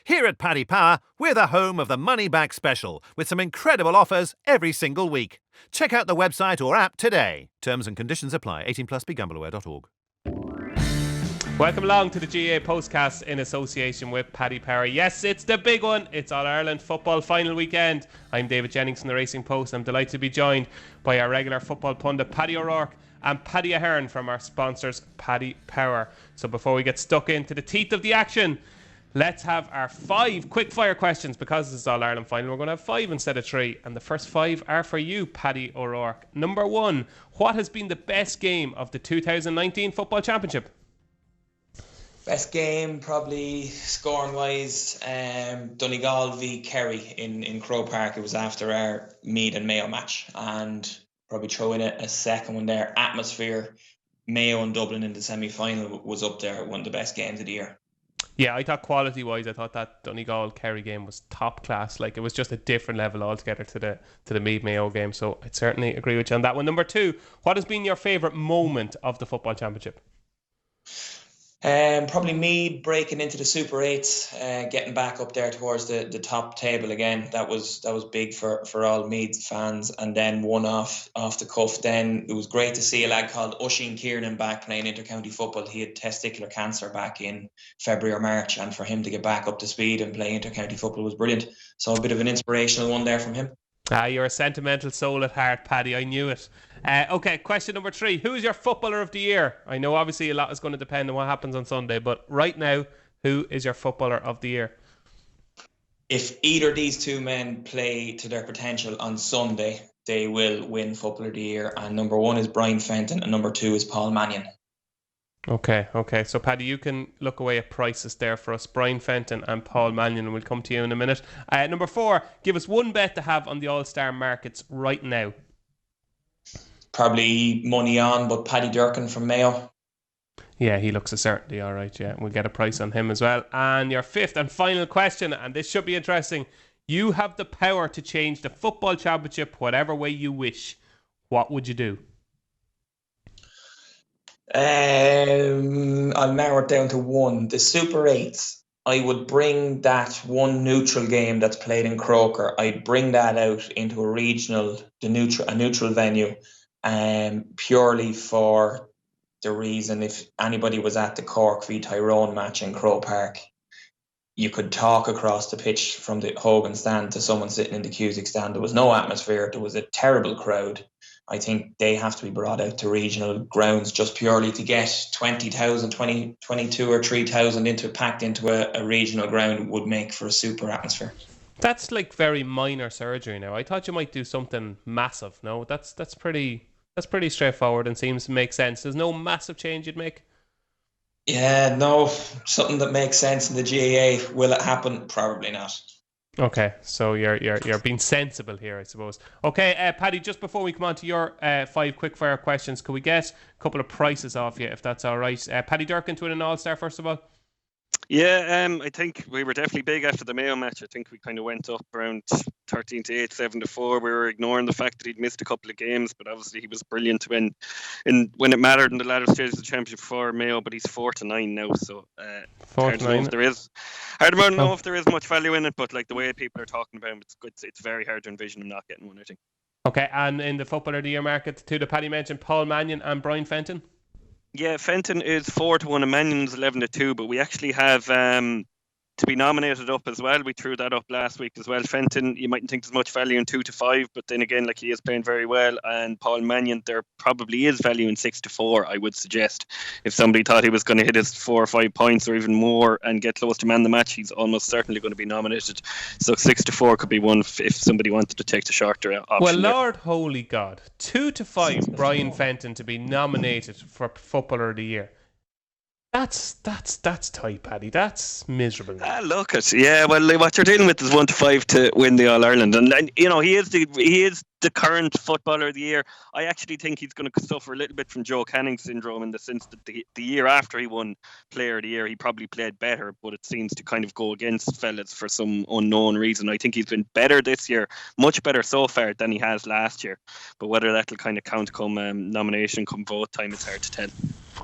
Here at Paddy Power, we're the home of the Money Back Special, with some incredible offers every single week. Check out the website or app today. Terms and conditions apply. 18 plus. BeGambleAware.org. Welcome along to the GAA Postcast in association with Paddy Power. Yes, it's the big one. It's All-Ireland football final weekend. I'm David Jennings from the Racing Post. I'm delighted to be joined by our regular football pundit Paddy O'Rourke and Paddy Ahern from our sponsors Paddy Power. So before we get stuck into the teeth of the action, let's have our 5 quick-fire questions. Because this is All-Ireland final, we're going to have 5 instead of 3. And the first 5 are for you, Paddy O'Rourke. Number 1, what has been the best game of the 2019 Football Championship? Best game, probably scoring-wise, Donegal v Kerry in Croke Park. It was after our Meath and Mayo match. And probably throw in a second one there. Atmosphere, Mayo and Dublin in the semi-final was up there, one of the best games of the year. Yeah, I thought quality-wise, I thought that Donegal-Kerry game was top class. Like, it was just a different level altogether to the Meath-Mayo game. So I'd certainly agree with you on that one. Number 2, what has been your favourite moment of the Football Championship? Probably me breaking into the Super 8s, getting back up there towards the top table again. That was big for all Meath fans. And then one off the cuff. Then it was great to see a lad called Oisin Kiernan back playing intercounty football. He had testicular cancer back in February or March, and for him to get back up to speed and play intercounty football was brilliant. So a bit of an inspirational one there from him. You're a sentimental soul at heart, Paddy. I knew it. Okay, question number 3. Who is your footballer of the year? I know obviously a lot is going to depend on what happens on Sunday, but right now, who is your footballer of the year? If either of these two men play to their potential on Sunday, they will win footballer of the year. And number 1 is Brian Fenton and number 2 is Paul Mannion. Okay. So, Paddy, you can look away at prices there for us. Brian Fenton and Paul Mannion, and we'll come to you in a minute. Number 4, give us one bet to have on the All-Star markets right now. Probably money on, but Paddy Durkin from Mayo. Yeah, he looks a certainty, all right, yeah. We'll get a price on him as well. And your 5th and final question, and this should be interesting. You have the power to change the Football Championship whatever way you wish. What would you do? I'll narrow it down to 1. The Super 8s. I would bring that one neutral game that's played in Croker. I'd bring that out into a neutral venue, purely for the reason if anybody was at the Cork v Tyrone match in Croke Park, you could talk across the pitch from the Hogan stand to someone sitting in the Cusick stand. There was no atmosphere. There was a terrible crowd. I think they have to be brought out to regional grounds just purely to get 20,000, 22 or 3,000 packed into a regional ground would make for a super atmosphere. That's like very minor surgery now. I thought you might do something massive. No, that's pretty straightforward and seems to make sense. There's no massive change you'd make? Yeah, no, something that makes sense in the GAA. Will it happen? Probably not. Okay, so you're being sensible here, I suppose. Okay, Paddy, just before we come on to your 5 quickfire questions, could we get a couple of prices off you, if that's all right? Paddy Durkin to win an All-Star, first of all? Yeah, I think we were definitely big after the Mayo match. I think we kind of went up around 13-8, 7-4. We were ignoring the fact that he'd missed a couple of games, but obviously he was brilliant when it mattered in the latter stages of the championship for Mayo. But he's 4-9 now, so 4-9. I don't know if there is much value in it, but like the way people are talking about him, it's very hard to envision him not getting one, I think. Okay, and in the Footballer of the Year market, two that Paddy mentioned, Paul Mannion and Brian Fenton. Yeah, Fenton is 4-1 and Mannion's 11-2, but we actually have to be nominated up as well. We threw that up last week as well. Fenton, you mightn't think there's much value in 2-5, but then again, like, he is playing very well. And Paul Mannion, there probably is value in 6-4, I would suggest. If somebody thought he was going to hit his 4 or 5 points or even more and get close to man the match, he's almost certainly going to be nominated. So 6-4 could be one if somebody wanted to take the shorter option. Well, Lord Holy God, 2-5 Brian Fenton to be nominated for Footballer of the Year. That's tight, Paddy. That's miserable. Look at what you're dealing with is 1-5 to win the All Ireland, and you know he is the current footballer of the year. I actually think he's going to suffer a little bit from Joe Canning syndrome in the sense that the year after he won Player of the Year, he probably played better, but it seems to kind of go against fellas for some unknown reason. I think he's been better this year, much better so far than he has last year. But whether that'll kind of count come nomination, come vote time, it's hard to tell.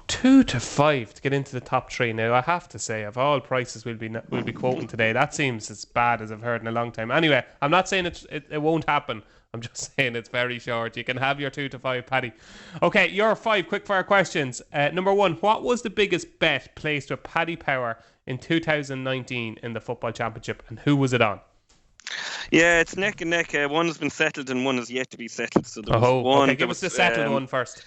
2 to 5 to get into the top 3. Now, I have to say, of all prices we'll be quoting today, that seems as bad as I've heard in a long time. Anyway, I'm not saying it won't happen. I'm just saying it's very short. You can have your 2 to 5, Paddy. Okay, your 5 quickfire questions. Number 1, what was the biggest bet placed with Paddy Power in 2019 in the Football Championship, and who was it on? Yeah, it's neck and neck. One has been settled and one has yet to be settled. So there was one. Okay, give us the settled one first.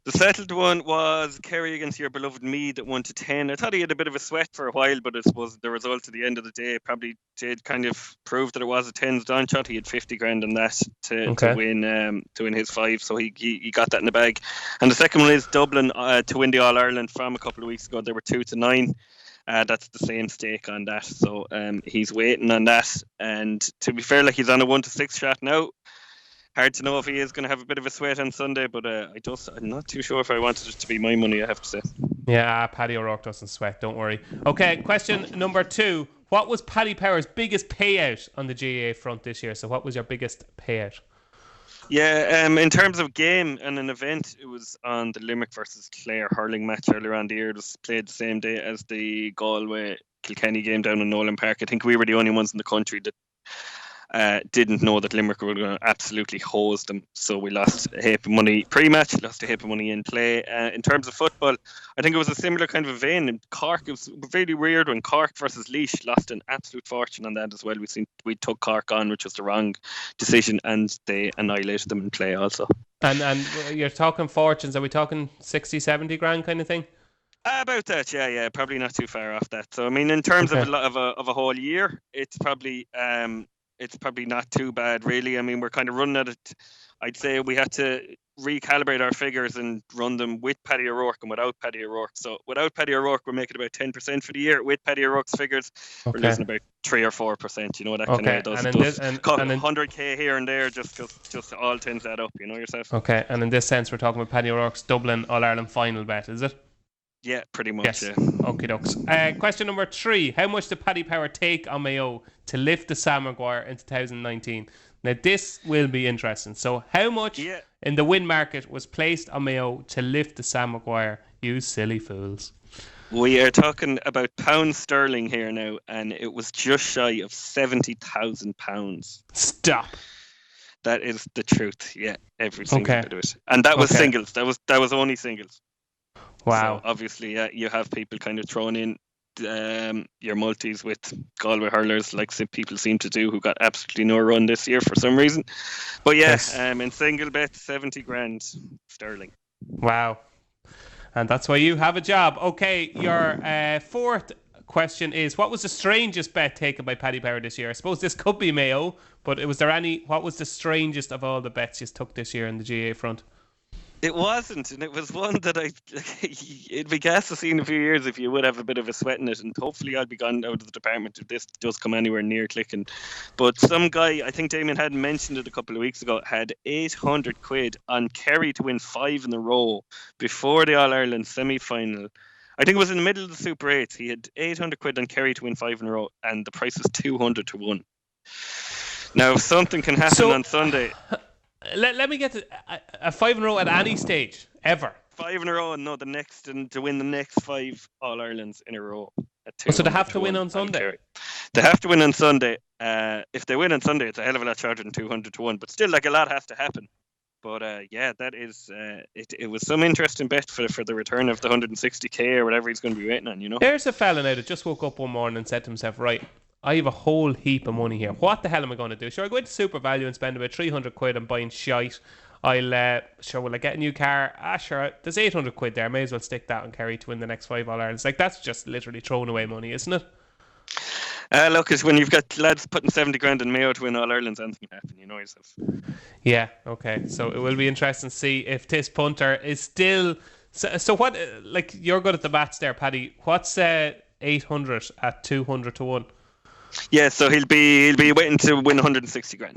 The settled one was Kerry against your beloved Meath that 1-10. I thought he had a bit of a sweat for a while, but I suppose the result at the end of the day probably did kind of prove that it was a tens down shot. He had 50 grand on that to win his 5, so he got that in the bag. And the second one is Dublin to win the All Ireland from a couple of weeks ago. They were 2-9. That's the same stake on that, so he's waiting on that. And to be fair, like, he's on a 1-6 shot now. Hard to know if he is going to have a bit of a sweat on Sunday, but I'm not too sure if I wanted it to be my money, I have to say. Yeah, Paddy O'Rourke doesn't sweat, don't worry. Okay, question number 2. What was Paddy Power's biggest payout on the GAA front this year? So what was your biggest payout? Yeah, in terms of game and an event, it was on the Limerick versus Clare hurling match earlier on the year. It was played the same day as the Galway-Kilkenny game down in Nolan Park. I think we were the only ones in the country that didn't know that Limerick were going to absolutely hose them, so we lost a heap of money pre-match, lost a heap of money in play. In terms of football, I think it was a similar kind of a vein. In Cork, it was very weird when Cork versus Laois lost an absolute fortune on that as well. We took Cork on, which was the wrong decision, and they annihilated them in play also. And you're talking fortunes, are we talking 60-70 grand kind of thing? About that, yeah, probably not too far off that. So I mean, in terms of a whole year, it's probably not too bad, really. I mean, we're kind of running at it. I'd say we had to recalibrate our figures and run them with Paddy O'Rourke and without Paddy O'Rourke. So without Paddy O'Rourke, we're making about 10% for the year. With Paddy O'Rourke's figures, we're losing about 3 or 4%. You know, that kind of does. And 100k here and there just all tends that up. You know yourself. Okay, and in this sense, we're talking about Paddy O'Rourke's Dublin All Ireland final bet, is it? Yeah, pretty much. Yes. Yeah. Okie dokes. Question number 3. How much did Paddy Power take on Mayo to lift the Sam Maguire in 2019? Now, this will be interesting. So, how much in the win market was placed on Mayo to lift the Sam Maguire? You silly fools. We are talking about pound sterling here now, and it was just shy of £70,000. Stop. That is the truth. Yeah, every single bit of it. And that was singles. That was only singles. Wow. So obviously, you have people kind of throwing in your multis with Galway hurlers, like people seem to do, who got absolutely no run this year for some reason. But in single bet, 70 grand sterling. Wow. And that's why you have a job. Okay, your 4th question is, what was the strangest bet taken by Paddy Power this year? I suppose this could be Mayo, but what was the strangest of all the bets you took this year in the GAA front? It wasn't, and it was one that it'd be gas to see in a few years if you would have a bit of a sweat in it, and hopefully I'll be gone out of the department if this does come anywhere near clicking. But some guy, I think Damien had mentioned it a couple of weeks ago, had 800 quid on Kerry to win 5 in a row before the All-Ireland semi-final. I think it was in the middle of the Super 8s. He had 800 quid on Kerry to win 5 in a row, and the price was 200 to 1. Now, if something can happen on Sunday... Let me get to a 5 in a row at any stage ever. 5 in a row, and to win the next 5 All Irelands in a row. So they have to win on Sunday. They have to win on Sunday. If they win on Sunday, it's a hell of a lot charger than 200 to 1. But still, like, a lot has to happen. But that is it was some interesting bet for the return of the 160k or whatever he's going to be waiting on. You know. There's a fella now that just woke up one morning and said to himself, right, I have a whole heap of money here. What the hell am I going to do? Sure, I go into Super Value and spend about 300 quid on buying shite. Will I get a new car? Sure, there's 800 quid there. May as well stick that on Kerry to win the next 5 All Irelands. Like, that's just literally throwing away money, isn't it? Look, it's when you've got lads putting 70 grand in Mayo to win All Irelands, anything can happen, you know yourself. Yeah, okay. So it will be interesting to see if this punter is still... So what, like, you're good at the maths there, Paddy. What's 800 at 200 to 1? Yeah, so he'll be waiting to win 160 grand.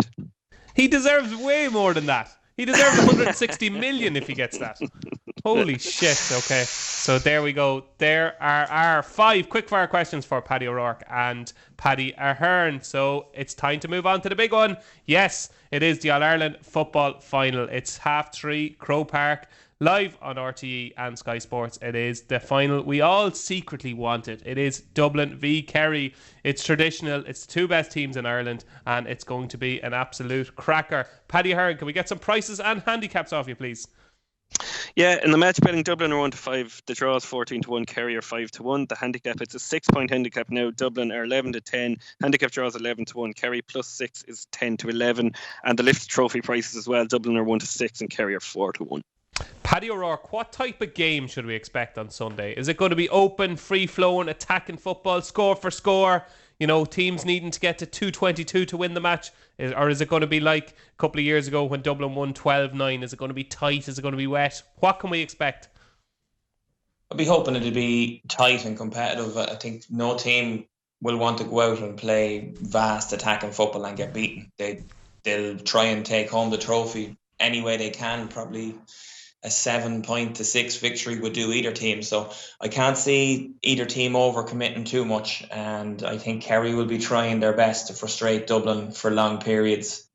He deserves way more than that. He deserves 160 million if he gets that. Holy shit. Okay, so there we go. There are our 5 quickfire questions for Paddy O'Rourke and Paddy Ahern. So it's time to move on to the big one. Yes, it is the All-Ireland football final. It's 3:30, Crow Park. live on RTE and Sky Sports. It is the final we all secretly wanted. It is Dublin v Kerry. It's traditional. It's the two best teams in Ireland, and it's going to be an absolute cracker. Paddy Hearn, can we get some prices and handicaps off you, please? Yeah, in the match betting, Dublin are 1-5. The draw is 14-1. Kerry are 5-1. The handicap, it's a 6-point handicap now. Dublin are 11-10. Handicap draw is 11-1. Kerry +6 is 10-11. And the lift trophy prices as well. Dublin are 1-6 and Kerry are 4-1. Paddy O'Rourke, what type of game should we expect on Sunday? Is it going to be open, free-flowing, attacking football, score for score? You know, teams needing to get to 2-22 to win the match? Or is it going to be like a couple of years ago when Dublin won 12-9? Is it going to be tight? Is it going to be wet? What can we expect? I'll be hoping it'll be tight and competitive. I think no team will want to go out and play vast attacking football and get beaten. They'll try and take home the trophy any way they can. Probably a 7-6 victory would do either team. So I can't see either team overcommitting too much. And I think Kerry will be trying their best to frustrate Dublin for long periods.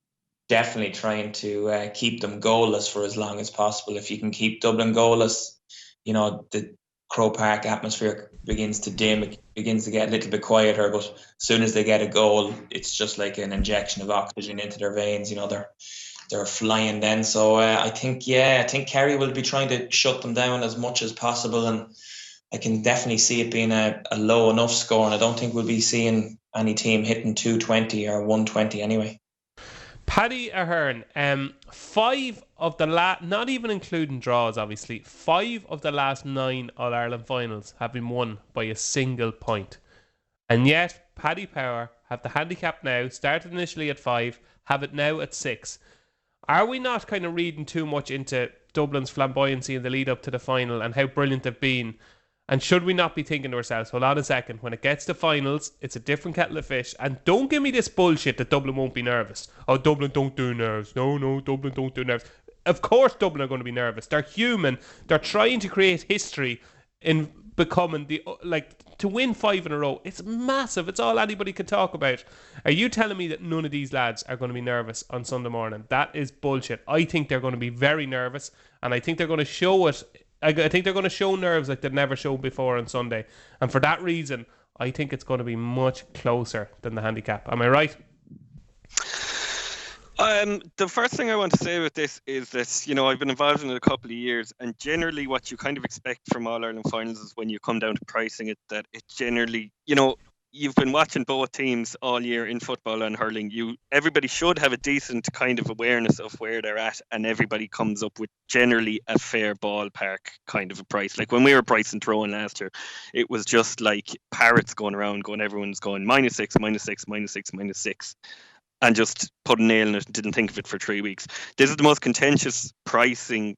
Definitely trying to keep them goalless for as long as possible. If you can keep Dublin goalless, you know, the Croke Park atmosphere begins to dim. It begins to get a little bit quieter. But as soon as they get a goal, it's just like an injection of oxygen into their veins. You know, they're flying then. So I think Kerry will be trying to shut them down as much as possible, and I can definitely see it being a low enough score, and I don't think we'll be seeing any team hitting 220 or 120 anyway. Paddy Ahern, 5 of the not even including draws, obviously, 5 of the last 9 All-Ireland finals have been won by a single point. And yet, Paddy Power have the handicap now, started initially at 5, have it now at 6. Are we not kind of reading too much into Dublin's flamboyancy in the lead up to the final and how brilliant they've been? And should we not be thinking to ourselves, hold on a second, when it gets to finals, it's a different kettle of fish. And don't give me this bullshit that Dublin won't be nervous. Oh, Dublin don't do nerves. No, Dublin don't do nerves. Of course Dublin are going to be nervous. They're human. They're trying to create history in becoming to win 5 in a row. It's massive. It's all anybody can talk about. Are you telling me that none of these lads are going to be nervous on Sunday morning? That is bullshit. I think they're going to be very nervous, and I think they're going to show it. I think they're going to show nerves like they've never shown before on Sunday, and for that reason I think it's going to be much closer than the handicap. Am I right? The first thing I want to say about this is that, you know, I've been involved in it a couple of years, and generally what you kind of expect from All-Ireland finals is when you come down to pricing it, that it generally, you know, you've been watching both teams all year in football and hurling. Everybody should have a decent kind of awareness of where they're at, and everybody comes up with generally a fair ballpark kind of a price. Like when we were pricing throwing last year, it was just like parrots going around, everyone's going -6, -6, -6, -6. And just put a nail in it and didn't think of it for 3 weeks. This is the most contentious pricing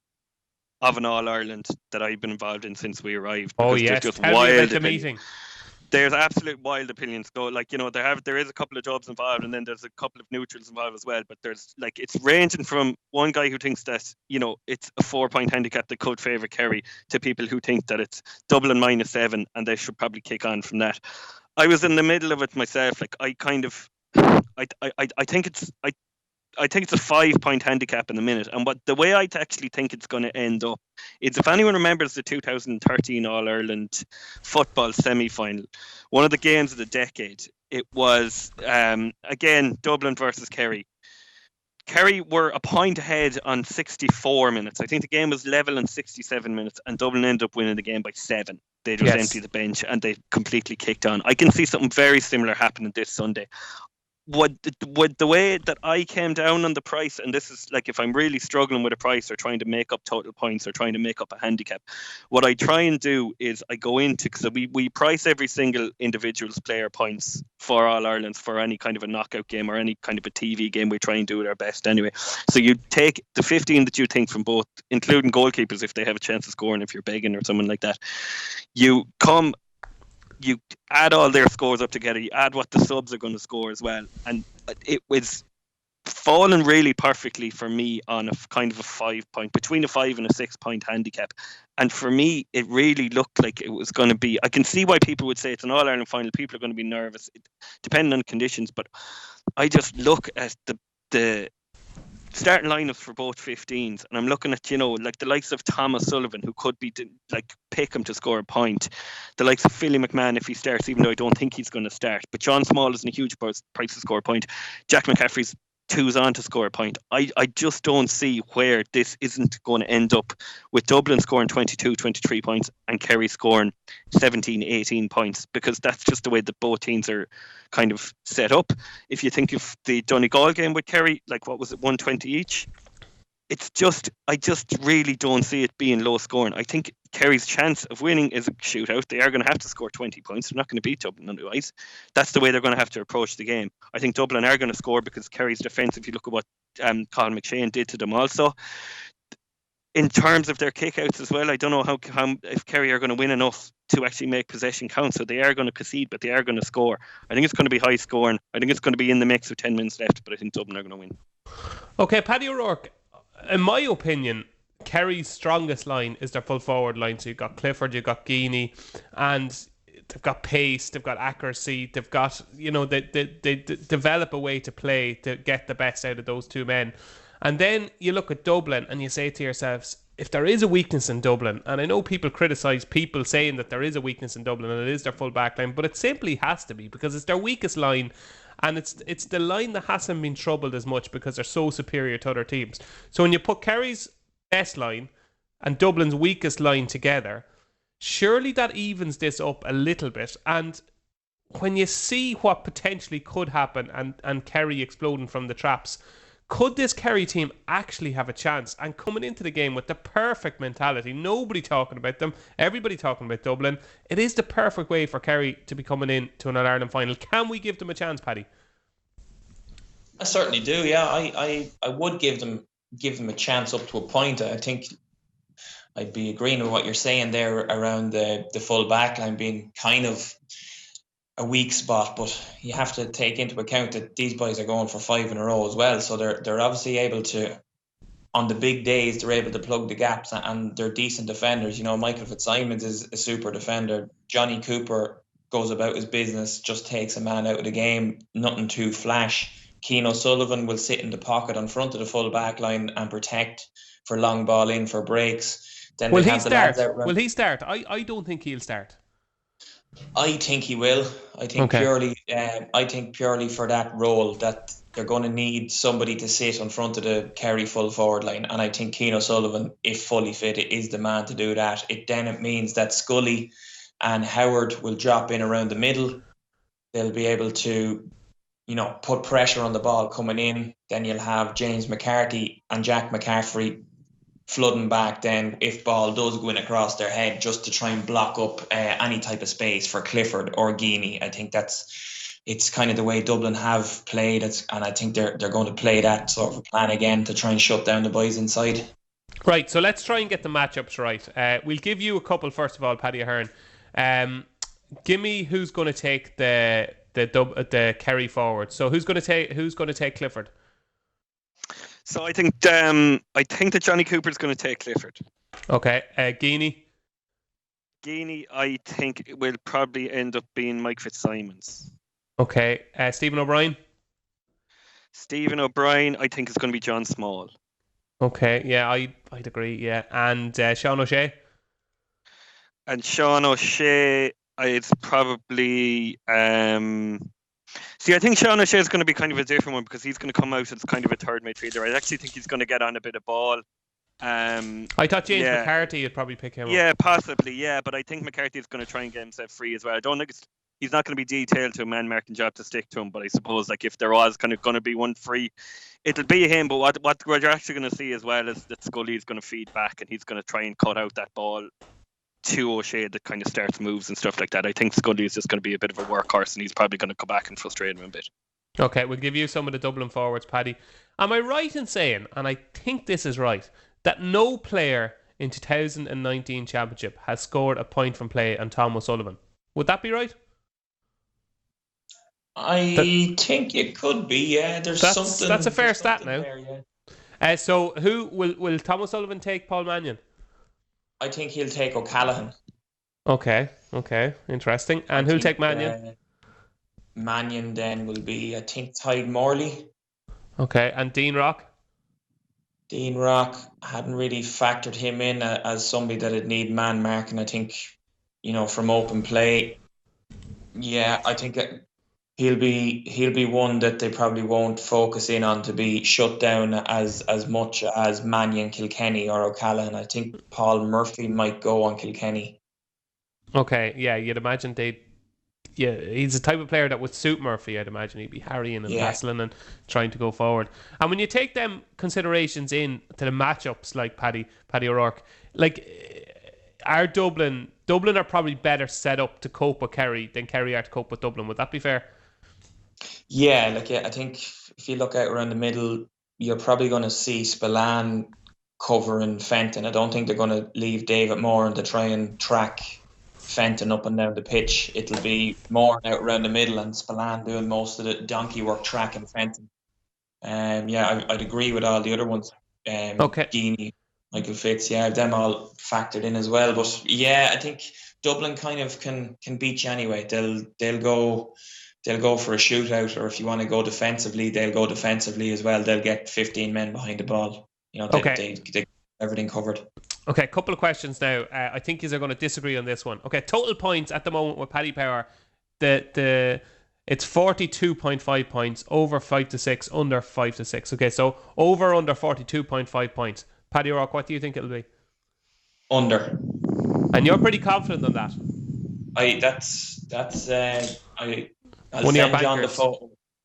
of an All-Ireland that I've been involved in since we arrived. Oh, yes. Just Tell me about the meeting. There's absolute wild opinions. So, like, you know, there is a couple of jobs involved, and then there's a couple of neutrals involved as well. But there's, like, it's ranging from one guy who thinks that, you know, it's a 4-point handicap that could favour Kerry, to people who think that it's Dublin -7 and they should probably kick on from that. I was in the middle of it myself. Like, I think it's a 5-point handicap in the minute, and the way I actually think it's going to end up is, if anyone remembers the 2013 All-Ireland football semi-final, one of the games of the decade, it was again Dublin versus Kerry. Kerry were a point ahead on 64 minutes. I think the game was level in 67 minutes, and Dublin ended up winning the game by 7. They just emptied the bench and they completely kicked on. I can see something very similar happening this Sunday. The way that I came down on the price, and this is like if I'm really struggling with a price or trying to make up total points or trying to make up a handicap, what I try and do is I go into, because we price every single individual's player points for All Ireland's for any kind of a knockout game or any kind of a TV game. We try and do it our best anyway. So you take the 15 that you think from both, including goalkeepers if they have a chance of scoring, if you're begging or someone like that. You add all their scores up together, you add what the subs are going to score as well, and it was falling really perfectly for me on a kind of a 5-point, between a 5 and a 6-point handicap. And for me, it really looked like it was going to be, I can see why people would say it's an All-Ireland final, people are going to be nervous, depending on conditions, but I just look at the starting lineups for both 15s, and I'm looking at, like the likes of Thomas Sullivan, who could be like pick him to score a point, the likes of Philly McMahon if he starts, even though I don't think he's going to start, but John Small isn't a huge price to score a point. Jack McCaffrey's 2's on to score a point. I just don't see where this isn't going to end up with Dublin scoring 22, 23 points and Kerry scoring 17, 18 points, because that's just the way that both teams are kind of set up. If you think of the Donegal game with Kerry, like what was it, 120 each? I just really don't see it being low scoring. I think Kerry's chance of winning is a shootout. They are going to have to score 20 points. They're not going to beat Dublin otherwise. That's the way they're going to have to approach the game. I think Dublin are going to score because Kerry's defence, if you look at what Colin McShane did to them also. In terms of their kickouts as well, I don't know how if Kerry are going to win enough to actually make possession count. So they are going to concede, but they are going to score. I think it's going to be high scoring. I think it's going to be in the mix with 10 minutes left, but I think Dublin are going to win. Okay, Paddy O'Rourke, in my opinion, Kerry's strongest line is their full forward line. So you've got Clifford, you've got Geaney, and they've got pace, they've got accuracy, they've got, they develop a way to play to get the best out of those two men. And then you look at Dublin and you say to yourselves, if there is a weakness in Dublin, and I know people criticise people saying that there is a weakness in Dublin and it is their full back line, but it simply has to be, because it's their weakest line. And it's the line that hasn't been troubled as much because they're so superior to other teams. So when you put Kerry's best line and Dublin's weakest line together, surely that evens this up a little bit. And when you see what potentially could happen and Kerry exploding from the traps, could this Kerry team actually have a chance? And coming into the game with the perfect mentality, nobody talking about them, everybody talking about Dublin, it is the perfect way for Kerry to be coming in to an All-Ireland final. Can we give them a chance, Paddy? I certainly do, yeah. I would give them a chance up to a point. I think I'd be agreeing with what you're saying there around the full back line being kind of a weak spot, but you have to take into account that these boys are going for 5 in a row as well, so they're obviously able to, on the big days, they're able to plug the gaps, and they're decent defenders. Michael Fitzsimons is a super defender. Johnny Cooper goes about his business, just takes a man out of the game, nothing too flash. Keane O'Sullivan will sit in the pocket on front of the full back line and protect for long ball in for breaks. Then will he start? Will he start? I don't think he'll start. I think he will. I think purely for that role that they're going to need somebody to sit in front of the Kerry full forward line, and I think Keane O'Sullivan, if fully fit, is the man to do that. It means that Scully and Howard will drop in around the middle. They'll be able to, put pressure on the ball coming in. Then you'll have James McCarthy and Jack McCaffrey flooding back then if ball does go in across their head, just to try and block up any type of space for Clifford or Geaney. I think it's kind of the way Dublin have played it, and I think they're going to play that sort of plan again to try and shut down the boys inside. Right, so let's try and get the matchups right. We'll give you a couple first of all, Paddy Ahern. Give me who's going to take the Kerry forward. So who's going to take Clifford? So I think that Johnny Cooper's going to take Clifford. Okay, Geaney. Geaney, I think it will probably end up being Mike Fitzsimons. Okay, Stephen O'Brien. Stephen O'Brien, I think is going to be John Small. Okay, yeah, I'd agree. Yeah, and Sean O'Shea. And Sean O'Shea, it's probably. See, I think Sean O'Shea is going to be kind of a different one because he's going to come out as kind of a third midfielder. I actually think he's going to get on a bit of ball. I thought James McCarthy would probably pick him up. Yeah, possibly, yeah. But I think McCarthy is going to try and get himself free as well. I don't think he's not going to be detailed to a man-marking job to stick to him. But I suppose if there was kind of going to be one free, it'll be him. But what you're actually going to see as well is that Scully is going to feed back and he's going to try and cut out that ball to O'Shea that kind of starts moves and stuff like that. I think Scully is just going to be a bit of a workhorse and he's probably going to come back and frustrate him a bit. Okay, we'll give you some of the Dublin forwards, Paddy. Am I right in saying, and I think this is right, that no player in 2019 championship has scored a point from play on Tom O'Sullivan? Would that be right? I think it could be, yeah. That's a fair stat now. There, yeah. So who will Tom O'Sullivan take Paul Mannion? I think he'll take O'Callaghan. Okay, interesting. And who'll take Mannion? Mannion then will be, I think, Tide Morley. Okay, and Dean Rock? Dean Rock, hadn't really factored him in as somebody that'd need man marking. I think, from open play, I think he'll be one that they probably won't focus in on to be shut down as much as Mannion, Kilkenny or O'Callaghan. I think Paul Murphy might go on Kilkenny. Okay, yeah, you'd imagine he's the type of player that would suit Murphy. I'd imagine he'd be harrying and hassling and trying to go forward. And when you take them considerations in to the matchups, like Paddy O'Rourke, are Dublin are probably better set up to cope with Kerry than Kerry are to cope with Dublin. Would that be fair? Yeah, I think if you look out around the middle, you're probably going to see Spillane covering Fenton. I don't think they're going to leave David Moran to try and track Fenton up and down the pitch. It'll be Moran out around the middle and Spillane doing most of the donkey work tracking Fenton. I'd agree with all the other ones. Gini, Michael Fitz, them all factored in as well. But I think Dublin kind of can beat you anyway. They'll go for a shootout, or if you want to go defensively, they'll go defensively as well. They'll get 15 men behind the ball. They get everything covered. Okay, a couple of questions now. I think you're going to disagree on this one. Okay, total points at the moment with Paddy Power, it's 42.5 points, over 5 to 6, under 5 to 6. Okay, so over under 42.5 points. Paddy O'Rourke, what do you think it'll be? Under. And you're pretty confident on that?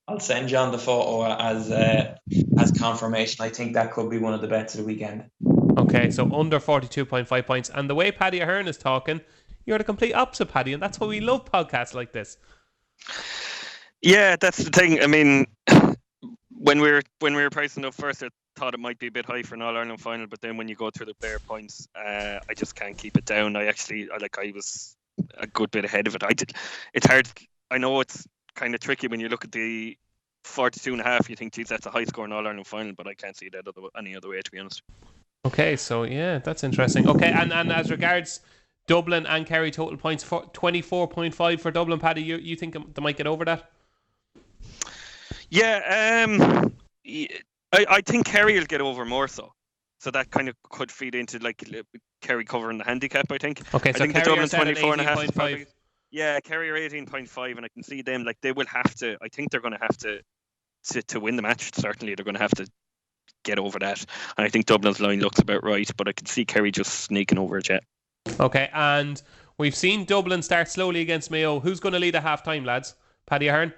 I'll send John the photo as confirmation. I think that could be one of the bets of the weekend. Okay, so under 42.5 points. And the way Paddy Ahern is talking, you're the complete opposite, Paddy, and that's why we love podcasts like this. Yeah, that's the thing. I mean, when we were pricing up first, I thought it might be a bit high for an All-Ireland final, but then when you go through the player points, I just can't keep it down. I was a good bit ahead of it. It's hard. I know it's kind of tricky when you look at the 42.5. You think, geez, that's a high score in All-Ireland final, but I can't see that any other way, to be honest. Okay, so that's interesting. Okay, and as regards Dublin and Kerry total points, 24.5 for Dublin, Paddy, you think they might get over that? Yeah, I think Kerry will get over more so. So that kind of could feed into Kerry covering the handicap, I think. Okay, so I think Kerry the Dublin 24.5 is probably... Yeah, Kerry are 18.5, and I can see them, they will have to, I think they're going to have to win the match, certainly. They're going to have to get over that. And I think Dublin's line looks about right, but I can see Kerry just sneaking over it yet. Okay, and we've seen Dublin start slowly against Mayo. Who's going to lead at half-time, lads? Paddy Ahern?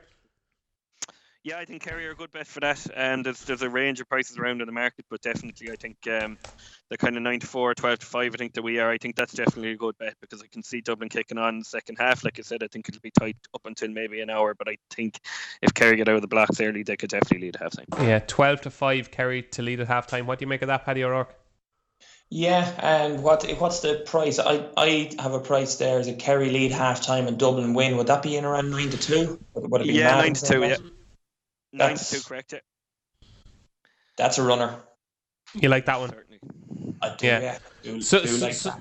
Yeah, I think Kerry are a good bet for that. There's a range of prices around in the market, but definitely I think the kind of 9-4, 12-5, I think that we are. I think that's definitely a good bet because I can see Dublin kicking on in the second half. Like I said, I think it'll be tight up until maybe an hour, but I think if Kerry get out of the blocks early, they could definitely lead at half-time. Yeah, 12-5 Kerry to lead at half-time. What do you make of that, Paddy O'Rourke? Yeah, and what's the price? I have a price there. Is it Kerry lead half-time and Dublin win? Would that be in around 9-2? Would it be 9-2, yeah. 9-2, correct, yeah. That's a runner. You like that one? Certainly. I do, yeah. That.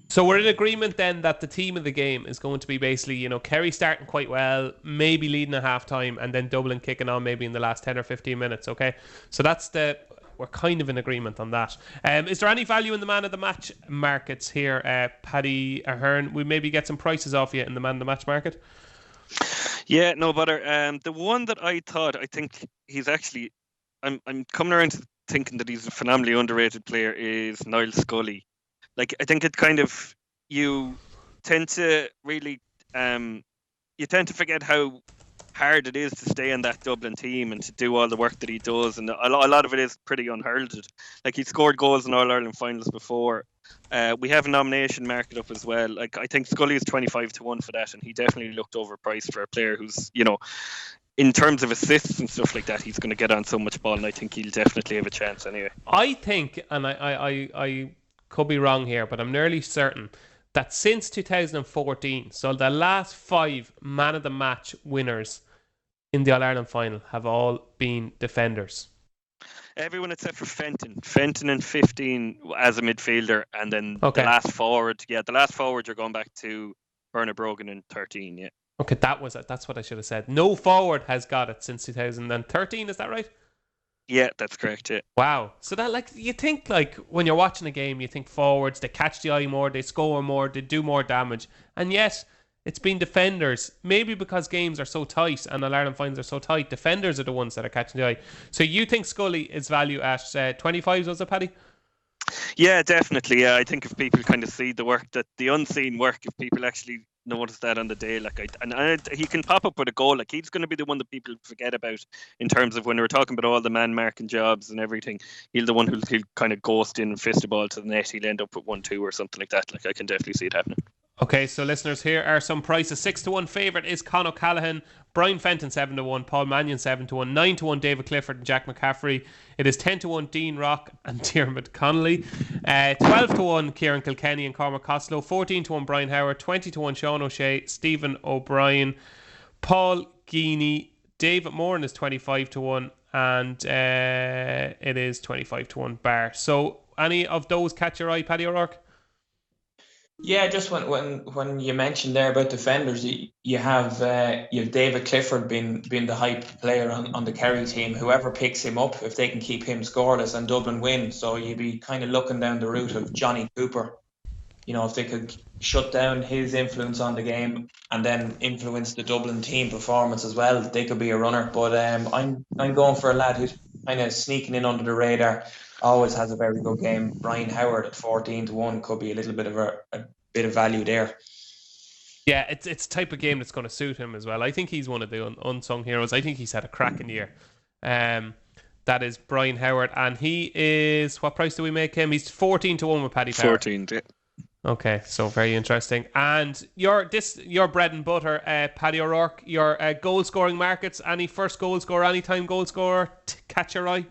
So we're in agreement then that the team of the game is going to be basically, Kerry starting quite well, maybe leading at half-time, and then Dublin kicking on maybe in the last 10 or 15 minutes, okay? So we're kind of in agreement on that. Is there any value in the man of the match markets here, Paddy Ahern? We maybe get some prices off you in the man of the match market? Yeah, no bother. The one that I think he's actually, I'm coming around to thinking that he's a phenomenally underrated player is Niall Scully. I think it kind of, you tend to really, you tend to forget how hard it is to stay in that Dublin team and to do all the work that he does, and a lot of it is pretty unheralded. He scored goals in All-Ireland finals before. We have a nomination market up as well. I think Scully is 25-1 for that, and he definitely looked overpriced for a player who's, in terms of assists and stuff like that, he's going to get on so much ball, and I think he'll definitely have a chance anyway. I think, and I could be wrong here, but I'm nearly certain that since 2014, so the last 5 man of the match winners in the All-Ireland final have all been defenders. Everyone except for Fenton. Fenton in 15 as a midfielder, and then the last forward. Yeah, the last forward you're going back to Bernard Brogan in 13. Yeah. Okay, that's what I should have said. No forward has got it since 2013. Is that right? Yeah, that's correct. Yeah. Wow. So that, like, you think, like, when you're watching a game, you think forwards, they catch the eye more, they score more, they do more damage. And yet, it's been defenders. Maybe because games are so tight and All-Ireland finals are so tight, defenders are the ones that are catching the eye. So you think Scully is value at 25, was it, Paddy? Yeah, definitely. Yeah, I think if people kind of see the work, that the unseen work, if people actually notice that on the day, he can pop up with a goal. Like, he's going to be the one that people forget about in terms of when we're talking about all the man marking jobs and everything. He'll the one who'll kind of ghost in and fist the ball to the net. He'll end up with 1-2 or something like that. Like, I can definitely see it happening. Okay, so listeners, here are some prices. 6-1 favourite is Con O'Callaghan, Brian Fenton 7-1, Paul Mannion 7-1, 9-1 David Clifford and Jack McCaffrey. It is 10-1 Dean Rock and Diarmuid Connolly, 12-1 Kieran Kilkenny and Cormac Costello, 14-1 Brian Howard, 20-1 Sean O'Shea, Stephen O'Brien, Paul Geeney, David Moran is 25-1, and it is 25-1 Bar. So, any of those catch your eye, Paddy O'Rourke? Yeah, just when you mentioned there about defenders, you have David Clifford being the hype player on the Kerry team. Whoever picks him up, if they can keep him scoreless and Dublin win, so you'd be kind of looking down the route of Johnny Cooper. You know, if they could shut down his influence on the game and then influence the Dublin team performance as well, they could be a runner. But I'm going for a lad who's kind of sneaking in under the radar. Always has a very good game. Brian Howard at 14-1 could be a little bit of a bit of value there. Yeah, it's the type of game that's going to suit him as well. I think he's one of the unsung heroes. I think he's had a cracking year. That is Brian Howard, and he is, what price do we make him? He's 14-1 with Paddy Power. 14, yeah. Okay, so very interesting. And your bread and butter, Paddy O'Rourke, your goal scoring markets, any first goal scorer, anytime goal scorer, catch your eye?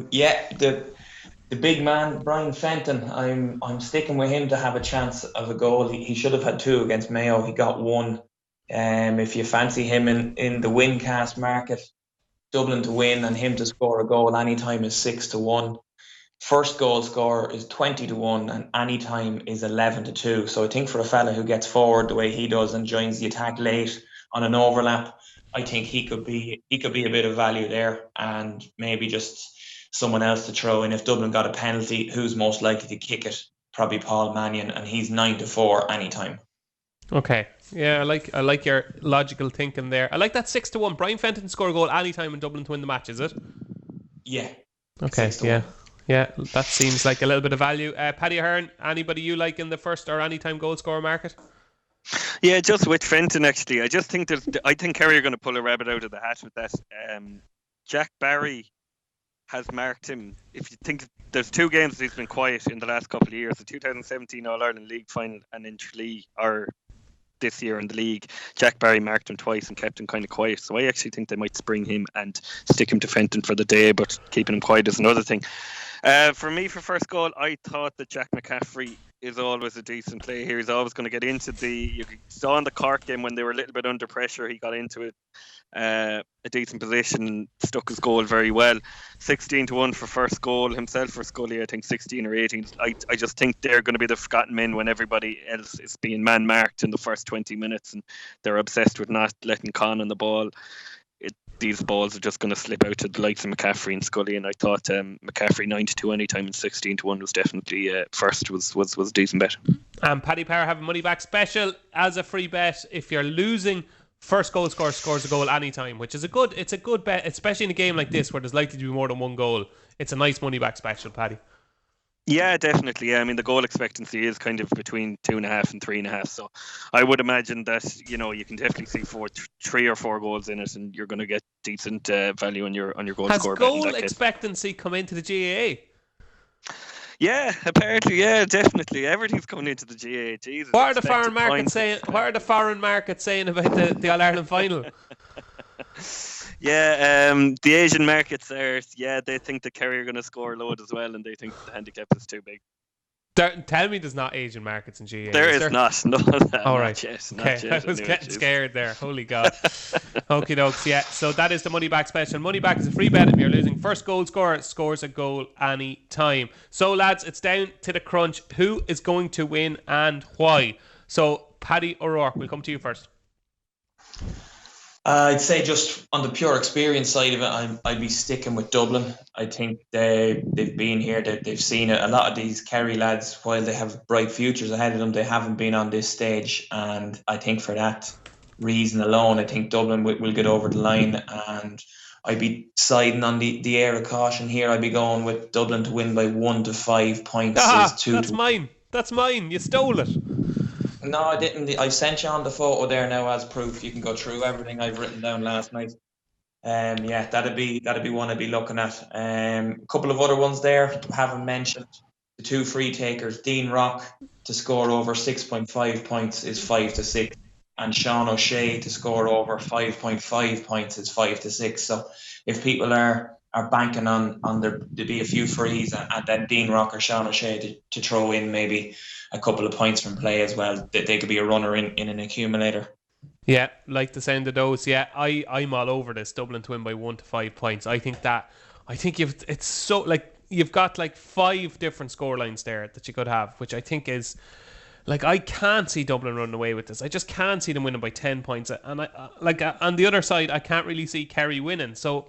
Yeah, the big man, Brian Fenton, I'm sticking with him to have a chance of a goal. He should have had 2 against Mayo. He got 1. If you fancy him in the win cast market, Dublin to win and him to score a goal anytime is 6-1. First goal scorer is 20-1 and anytime is 11-2. So I think for a fella who gets forward the way he does and joins the attack late on an overlap, I think he could be a bit of value there, and maybe just someone else to throw in. If Dublin got a penalty, who's most likely to kick it? Probably Paul Mannion, and he's 9-4 anytime. Okay, yeah, I like your logical thinking there. I like that 6-1. Brian Fenton score a goal anytime in Dublin to win the match, is it? Yeah. Okay, 6-1. Yeah, that seems like a little bit of value. Paddy Ahern, anybody you like in the first or anytime goal scorer market? Yeah, just with Fenton actually. I think Kerry are going to pull a rabbit out of the hat with that. Jack Barry has marked him. If you think there's 2 games he's been quiet in the last couple of years, the 2017 All-Ireland League final and in Tralee, or this year in the league, Jack Barry marked him twice and kept him kind of quiet. So I actually think they might spring him and stick him to Fenton for the day, but keeping him quiet is another thing. For me, for first goal, I thought that Jack McCaffrey is always a decent play here. He's always going to get into you saw in the Cork game when they were a little bit under pressure, he got into it a decent position and stuck his goal very well. 16-1 for first goal himself for Scully. I think 16 or 18. I just think they're going to be the forgotten men when everybody else is being man marked in the first 20 minutes, and they're obsessed with not letting Con on the ball. These balls are just going to slip out to the likes of McCaffrey and Scully, and I thought McCaffrey 9-2 anytime and 16-1 was definitely first was a decent bet. Paddy Power have a money back special as a free bet if you're losing. First goal scorer scores a goal anytime, which is a good bet, especially in a game like this where there's likely to be more than one goal. It's a nice money back special, Paddy. Yeah, definitely. Yeah, I mean, the goal expectancy is kind of between 2.5 and 3.5. So I would imagine that, you know, you can definitely see 3 or 4 goals in it, and you're going to get decent value on your goal score. Has goal expectancy come into the GAA? Yeah, apparently, yeah, definitely. Everything's coming into the GAA. Jesus. What are the foreign markets saying? What are the foreign markets saying about the All Ireland final? Yeah, the Asian markets are, they think the Kerry are going to score a load as well, and they think the handicap is too big. Tell me there's not Asian markets in GAA. There is not. No, all right. Not yet, I was getting scared there. Holy God. Okie dokes. Yeah, so that is the money back special. Money back is a free bet if you're losing. First goal scorer scores a goal any time. So, lads, it's down to the crunch. Who is going to win and why? So, Paddy O'Rourke, we'll come to you first. I'd say just on the pure experience side of it, I'd be sticking with Dublin. I think they've been here, they've seen it. A lot of these Kerry lads, while they have bright futures ahead of them, they haven't been on this stage. And I think for that reason alone, I think Dublin will get over the line. And I'd be siding on the air of caution here. I'd be going with Dublin to win by 1 to 5 points. That's mine. That's mine. You stole it. No, I didn't. I've sent you on the photo there now as proof. You can go through everything I've written down last night. Yeah, that'd be one I'd be looking at. A couple of other ones there haven't mentioned. The two free takers, Dean Rock to score over 6.5 points is 5 to 6, and Sean O'Shea to score over 5.5 points is 5 to 6. So if people are banking on there to be a few frees and then Dean Rock or Sean O'Shea to throw in maybe a couple of points from play as well, that they could be a runner in an accumulator. Yeah, like the sound of those. Yeah, I'm all over this Dublin to win by 1 to 5 points. I think you've got like 5 different scorelines there that you could have, which I think is like, I can't see Dublin running away with this. I just can't see them winning by 10 points. And on the other side, I can't really see Kerry winning. So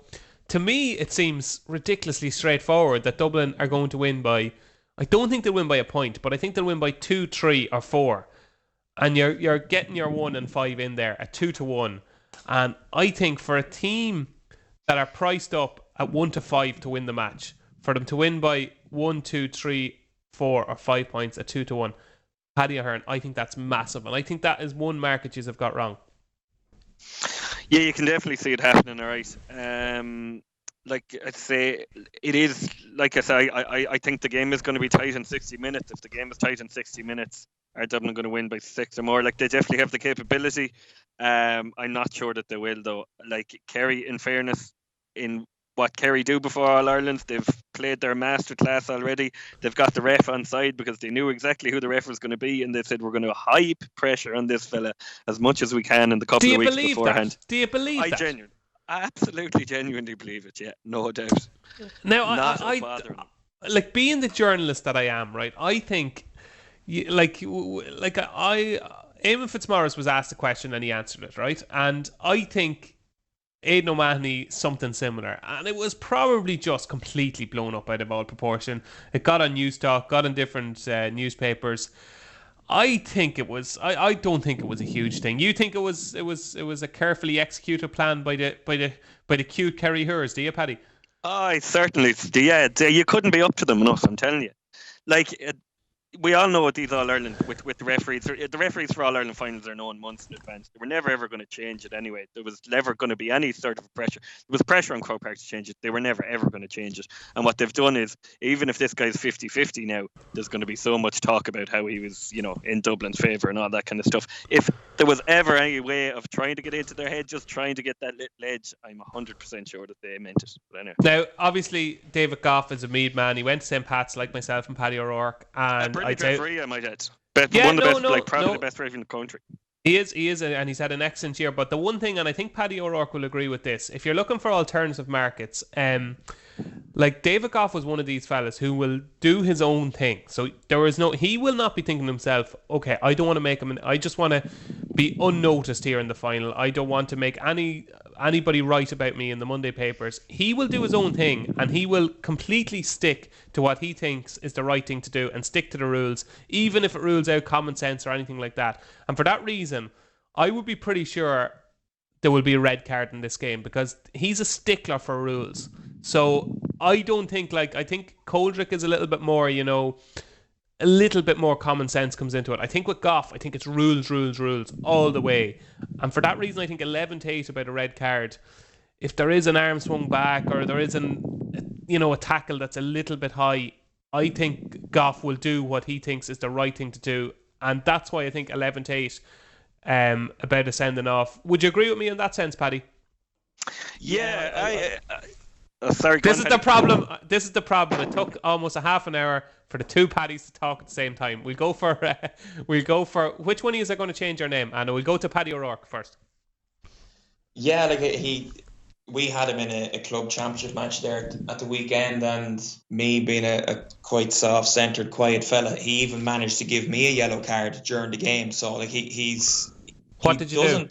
to me, it seems ridiculously straightforward that Dublin are going to win by, I don't think they'll win by a point, but I think they'll win by 2, 3 or 4. And you're getting your 1 and 5 in there at 2 to 1. And I think for a team that are priced up at 1 to 5 to win the match, for them to win by 1, 2, 3, 4 or 5 points at 2 to 1, Paddy Ahern, I think that's massive. And I think that is one market you've got wrong. Yeah, you can definitely see it happening, all right. Like I'd say, it is, like I say, I think the game is going to be tight in 60 minutes. If the game is tight in 60 minutes, are Dublin going to win by 6 or more? Like, they definitely have the capability. I'm not sure that they will, though. Like, Kerry, in fairness, in what Kerry do before All-Ireland, they've played their masterclass already. They've got the ref on side because they knew exactly who the ref was going to be, and they said, we're going to hype pressure on this fella as much as we can in the couple of weeks beforehand. Do you believe that? I absolutely, genuinely believe it, yeah, no doubt. Now, I like, being the journalist that I am, right, I think, Eamon Fitzmaurice was asked a question and he answered it, right? And I think Aidan O'Mahony, something similar. And it was probably just completely blown up out of all proportion. It got on News Talk, got on different newspapers. I think it was. I don't think it was a huge thing. You think it was a carefully executed plan by the cute Kerry Hers, do you, Paddy? I certainly, yeah. You couldn't be up to them enough, I'm telling you. Like, we all know what these All-Ireland with the referees. The referees for All-Ireland finals are known months in advance. They were never ever going to change it anyway. There was never going to be any sort of pressure. There was pressure on Croke Park to change it. They were never ever going to change it. And what they've done is, even if this guy's 50-50 now, there's going to be so much talk about how he was, in Dublin's favour and all that kind of stuff. If there was ever any way of trying to get into their head, just trying to get that little edge, I'm 100% sure that they meant it. But anyway. Now, obviously, David Goff is a Meath man. He went to St. Pat's like myself and Paddy O'Rourke. And brilliant referee, I might add. Probably the best referee in the country. He is, and he's had an excellent year. But the one thing, and I think Paddy O'Rourke will agree with this, if you're looking for alternative markets, like, David Goff was one of these fellas who will do his own thing. So he will not be thinking to himself, okay, I don't want to make him, I just want to be unnoticed here in the final. I don't want to make anybody write about me in the Monday papers. He will do his own thing, and he will completely stick to what he thinks is the right thing to do and stick to the rules, even if it rules out common sense or anything like that. And for that reason, I would be pretty sure there will be a red card in this game, because he's a stickler for rules. So I don't think, I think Coldrick is a little bit more, a little bit more common sense comes into it. I think with Goff, I think it's rules all the way. And for that reason, I think 11-8 about a red card. If there is an arm swung back, or there is a tackle that's a little bit high, I think Goff will do what he thinks is the right thing to do. And that's why I think 11-8 about a sending off. Would you agree with me in that sense, Paddy? Yeah, sorry. This is the problem. It took almost a half an hour for the two Paddies to talk at the same time. We'll go for which one of you is going to change your name? And we'll go to Paddy O'Rourke first. Yeah, we had him in a club championship match there at the weekend, and me being a quite soft-centered, quiet fella, he even managed to give me a yellow card during the game. So he's. What did you do?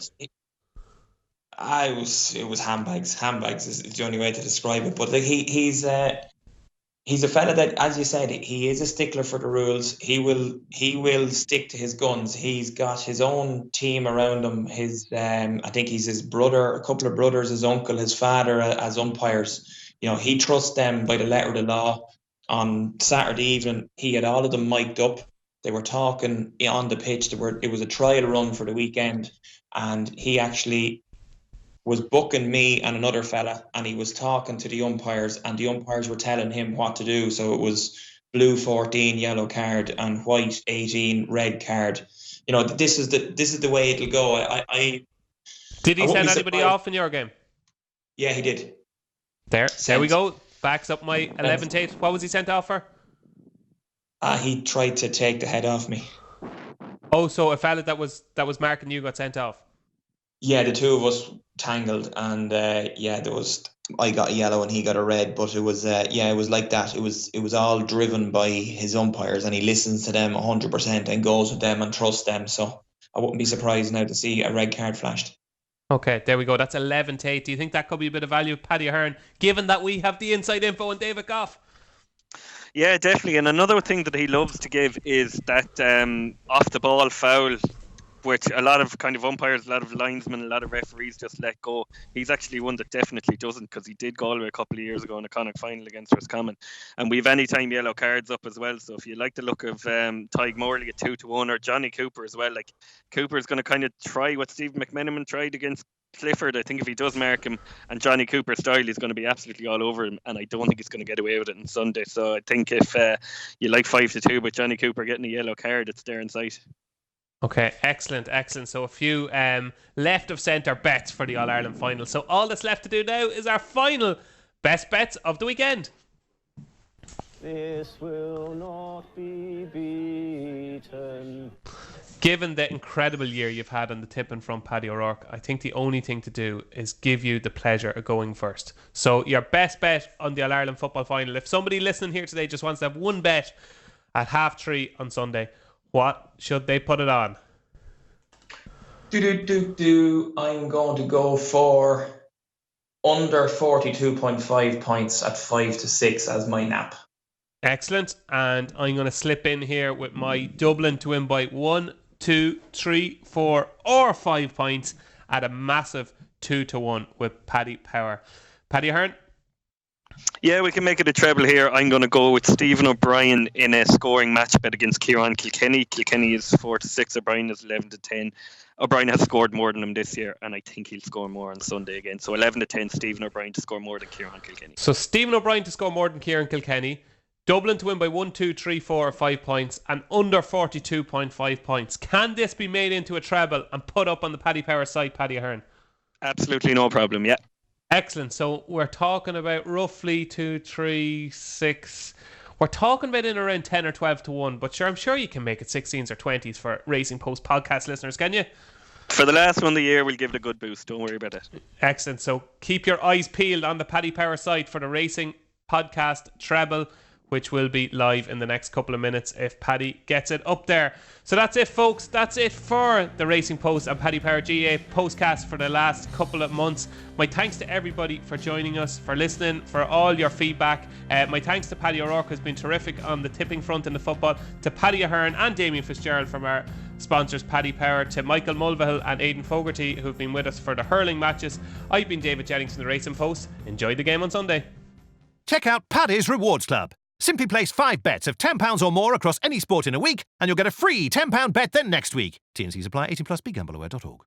It was handbags. Handbags is the only way to describe it. But like he's a fella that, as you said, he is a stickler for the rules. He will stick to his guns. He's got his own team around him. I think he's his brother, a couple of brothers, his uncle, his father as umpires. He trusts them by the letter of the law. On Saturday evening, he had all of them mic'd up. They were talking on the pitch. It was a trial run for the weekend, and he actually was booking me and another fella, and he was talking to the umpires, and the umpires were telling him what to do. So it was blue 14, yellow card, and white 18, red card. This is the way it'll go. Did he send anybody off in your game? Yeah, he did. There we go. Backs up my 11-8. What was he sent off for? He tried to take the head off me. Oh, so a fella that was marking you got sent off? Yeah, the two of us tangled, and I got a yellow and he got a red, but it was it was like that. It was all driven by his umpires, and he listens to them 100% and goes with them and trusts them. So I wouldn't be surprised now to see a red card flashed. Okay, there we go. That's 11-8. Do you think that could be a bit of value, Paddy Ahern, given that we have the inside info on David Goff? Yeah, definitely. And another thing that he loves to give is that off the ball foul, which a lot of kind of umpires, a lot of linesmen, a lot of referees just let go. He's actually one that definitely doesn't, because he did Galway a couple of years ago in a Connacht final against Roscommon. And we've anytime yellow cards up as well. So if you like the look of Tig Morley at 2-1, or Johnny Cooper as well, like Cooper's going to kind of try what Stephen McMenamin tried against Clifford. I think if he does mark him, and Johnny Cooper's style is going to be absolutely all over him, and I don't think he's going to get away with it on Sunday. So I think if you like 5-2, but Johnny Cooper getting a yellow card, it's there in sight. Okay, excellent. So a few left of centre bets for the All-Ireland final. So all that's left to do now is our final best bets of the weekend. This will not be beaten. Given the incredible year you've had on the tipping from Paddy O'Rourke, I think the only thing to do is give you the pleasure of going first. So your best bet on the All-Ireland football final. If somebody listening here today just wants to have one bet at 3:30 on Sunday, what should they put it on? I'm going to go for under 42.5 points at 5-6 as my nap. Excellent. And I'm going to slip in here with my Dublin to win by 1, 2, 3, 4 or 5 points at a massive 2-1 with Paddy Power. Paddy Ahern? Yeah, we can make it a treble here. I'm going to go with Stephen O'Brien in a scoring match bet against Kieran Kilkenny. Kilkenny is 4-6. O'Brien is 11-10. O'Brien has scored more than him this year, and I think he'll score more on Sunday again. So 11-10, Stephen O'Brien to score more than Kieran Kilkenny. So Stephen O'Brien to score more than Kieran Kilkenny. Dublin to win by 1, 2, 3, 4 or 5 points, and under 42.5 points. Can this be made into a treble and put up on the Paddy Power site, Paddy Ahern? Absolutely no problem, yeah. Excellent. So we're talking about roughly 2, 3, 6. We're talking about in around 10 or 12-1, but sure, I'm sure you can make it 16s or 20s for Racing Post podcast listeners, can you? For the last one of the year, we'll give it a good boost. Don't worry about it. Excellent. So keep your eyes peeled on the Paddy Power site for the Racing podcast treble, which will be live in the next couple of minutes if Paddy gets it up there. So that's it, folks. That's it for the Racing Post and Paddy Power GAA Postcast for the last couple of months. My thanks to everybody for joining us, for listening, for all your feedback. My thanks to Paddy O'Rourke, who's been terrific on the tipping front in the football, to Paddy Ahern and Damien Fitzgerald from our sponsors Paddy Power, to Michael Mulvihill and Aidan Fogarty, who've been with us for the hurling matches. I've been David Jennings from the Racing Post. Enjoy the game on Sunday. Check out Paddy's Rewards Club. Simply place 5 bets of £10 or more across any sport in a week, and you'll get a free £10 bet then next week. T&Cs apply. 18+. BeGambleAware.org.